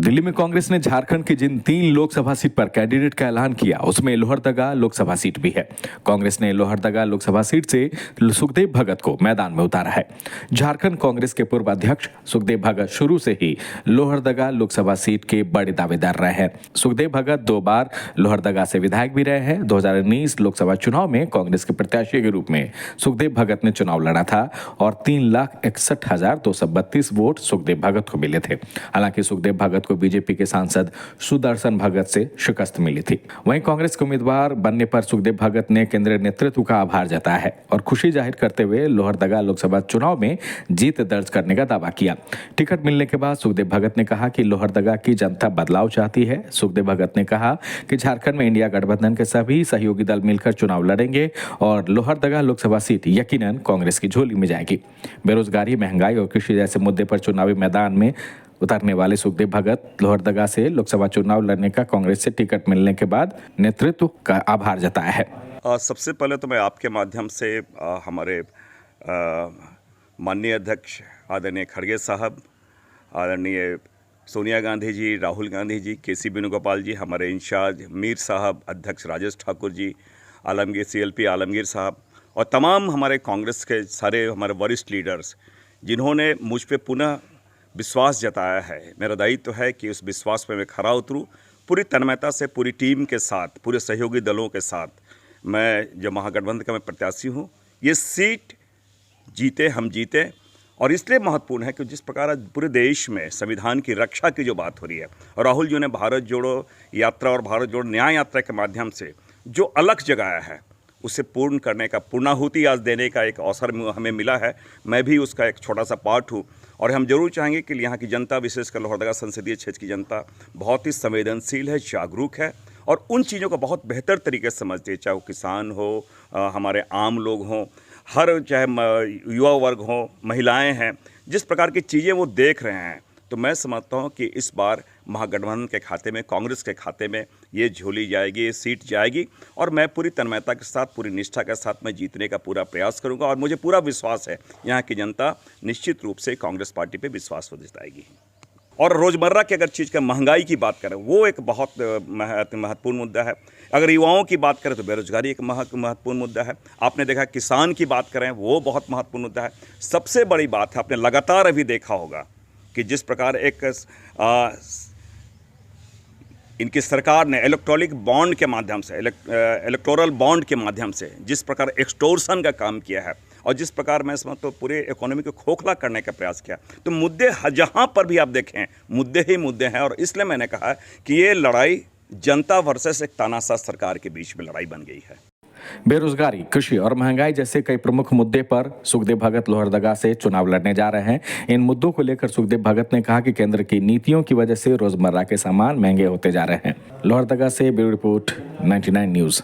दिल्ली में कांग्रेस ने झारखंड की जिन 3 लोकसभा सीट पर कैंडिडेट का ऐलान किया उसमें लोहरदगा लोकसभा सीट भी है। कांग्रेस ने लोहरदगा लोकसभा सीट से सुखदेव भगत को मैदान में उतारा है। झारखंड कांग्रेस के पूर्व अध्यक्ष सुखदेव भगत शुरू से ही लोहरदगा लोकसभा सीट के बड़े दावेदार रहे हैं। सुखदेव भगत 2 बार लोहरदगा से विधायक भी रहे हैं। 2019 लोकसभा चुनाव में कांग्रेस के प्रत्याशी के रूप में सुखदेव भगत ने चुनाव लड़ा था और 3,61,232 वोट सुखदेव भगत को मिले थे। हालांकि सुखदेव भगत को बीजेपी के सांसद सुदर्शन भगत से शिकस्त मिली थी। वहीं कांग्रेस के उम्मीदवार बनने पर सुखदेव भगत ने केंद्रीय नेतृत्व का आभार जताया है और खुशी जाहिर करते हुए लोहरदगा लोकसभा चुनाव में जीत दर्ज करने का दावा किया। टिकट मिलने के बाद सुखदेव भगत ने कहा कि लोहरदगा की जनता बदलाव चाहती है। सुखदेव भगत ने कहा कि झारखंड में इंडिया गठबंधन के सभी सहयोगी दल मिलकर चुनाव लड़ेंगे और लोहरदगा लोकसभा सीट यकीनन कांग्रेस की झोली में जाएगी। बेरोजगारी, महंगाई और कृषि जैसे मुद्दे पर चुनावी मैदान में उतरने वाले सुखदेव भगत लोहरदगा से लोकसभा चुनाव लड़ने का कांग्रेस से टिकट मिलने के बाद नेतृत्व का आभार जताया है। सबसे पहले तो मैं आपके माध्यम से हमारे माननीय अध्यक्ष आदरणीय खड़गे साहब, आदरणीय सोनिया गांधी जी, राहुल गांधी जी, केसी वेणुगोपाल जी, हमारे इंचार्ज मीर साहब, अध्यक्ष राजेश ठाकुर जी, आलमगीर CLP आलमगीर साहब और तमाम हमारे कांग्रेस के सारे हमारे वरिष्ठ लीडर्स जिन्होंने मुझ पे पुनः विश्वास जताया है। मेरा दायित्व है कि उस विश्वास पे मैं खरा उतरूँ पूरी तन्मयता से, पूरी टीम के साथ, पूरे सहयोगी दलों के साथ। मैं जो महागठबंधन का मैं प्रत्याशी हूँ, ये सीट जीते हम जीते और इसलिए महत्वपूर्ण है कि जिस प्रकार आज पूरे देश में संविधान की रक्षा की जो बात हो रही है और राहुल जी ने भारत जोड़ो यात्रा और भारत जोड़ो न्याय यात्रा के माध्यम से जो अलख जगाया है उसे पूर्ण करने का, पूर्णाहुति आज देने का एक अवसर हमें मिला है। मैं भी उसका एक छोटा सा पार्ट हूँ और हम जरूर चाहेंगे कि यहाँ की जनता, विशेषकर लोहरदगा संसदीय क्षेत्र की जनता बहुत ही संवेदनशील है, जागरूक है और उन चीज़ों को बहुत बेहतर तरीके से समझती है, चाहे वो किसान हो, हमारे आम लोग हों, हर चाहे युवा वर्ग हो, महिलाएं हैं, जिस प्रकार की चीज़ें वो देख रहे हैं। तो मैं समझता हूँ कि इस बार महागठबंधन के खाते में, कांग्रेस के खाते में ये झोली जाएगी, ये सीट जाएगी और मैं पूरी तन्मयता के साथ, पूरी निष्ठा के साथ मैं जीतने का पूरा प्रयास करूंगा और मुझे पूरा विश्वास है यहाँ की जनता निश्चित रूप से कांग्रेस पार्टी पे विश्वास जताएगी। और रोज़मर्रा की अगर चीज़ का महंगाई की बात करें, वो एक बहुत महत्वपूर्ण मुद्दा है। अगर युवाओं की बात करें तो बेरोजगारी एक महत्वपूर्ण मुद्दा है। आपने देखा किसान की बात करें, वो बहुत महत्वपूर्ण मुद्दा है। सबसे बड़ी बात है, आपने लगातार अभी देखा होगा कि जिस प्रकार एक इनकी सरकार ने इलेक्ट्रॉनिक बॉन्ड के माध्यम से, इलेक्टोरल बॉन्ड के माध्यम से जिस प्रकार एक्सटोर्शन का काम किया है और जिस प्रकार मैं समझता हूँ पूरे इकोनॉमी को खोखला करने का प्रयास किया, तो मुद्दे जहाँ पर भी आप देखें मुद्दे ही मुद्दे हैं। और इसलिए मैंने कहा कि ये लड़ाई जनता वर्सेस एक तानाशाह सरकार के बीच में लड़ाई बन गई है। बेरोजगारी, कृषि और महंगाई जैसे कई प्रमुख मुद्दे पर सुखदेव भगत लोहरदगा से चुनाव लड़ने जा रहे हैं। इन मुद्दों को लेकर सुखदेव भगत ने कहा कि केंद्र की नीतियों की वजह से रोजमर्रा के सामान महंगे होते जा रहे हैं। लोहरदगा से ब्यूरो रिपोर्ट 99 न्यूज़।